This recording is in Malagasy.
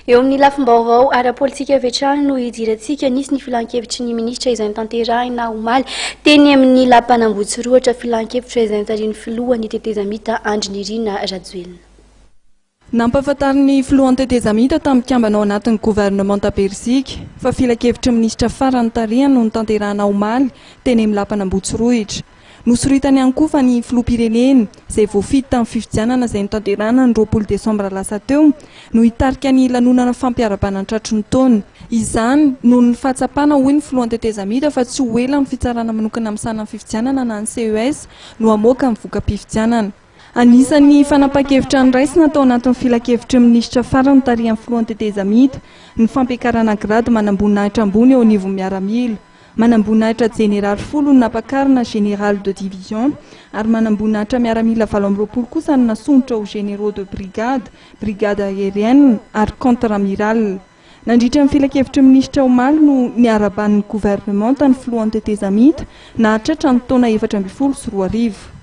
Eo amin'ny lafim-baovao ara-politika avy hatrany no idirantsika nisy ny filan-kevitry ny ministra izay nitanterahina omaly teny amin'ny lampanambotsiroatra filan-kevitra izay nitariny filohan'ny tetezamita Andry Nirina Rajoelina. Nampahafantariny filohan'ny tetezamita tamin'ny kambana ao anatin'ny gouvernemanta Berzika fa filan-kevitra ministra farany tarehany no nitanterahana omaly teny amin'ny lampanambotsiroatra. Nosoritany ihany koa fa ny filoham-pirenena izay voafidy tamin'ny fifidianana izay nitanterahana ny 20 desambra lasa teo no hitarika ny lanonana fampiarabana ny tratry ny taona. Izany no ny fahatsapana hoy ny filohan'ny tetezamita fa tsy ho ela ny fitsarana manokana amin'ny sanan'ny fifidianana na ny CES no hamoaka ny voka-pifidianana. Anisan'ny fanapahan-kevitra niraisina tao anatin'ny filan-kevitra ministra farany tarihan'ny filohan'ny tetezamita ny fampiakarana grady manam-boninahitra ambony eo anivon'ny miaramila. Manam-boninahitra jeneraly 10 napakarina général de division ary manam-boninahitra miaramila 20 kosa no nasondrotra ho généraux de brigade, brigade aérienne ary contre-amiral. Nandritra ny filan-kevitra ministra omaly no niaraban'ny gouvernemanta ny filohan'ny tetezamita na hatratra ny taona 2024.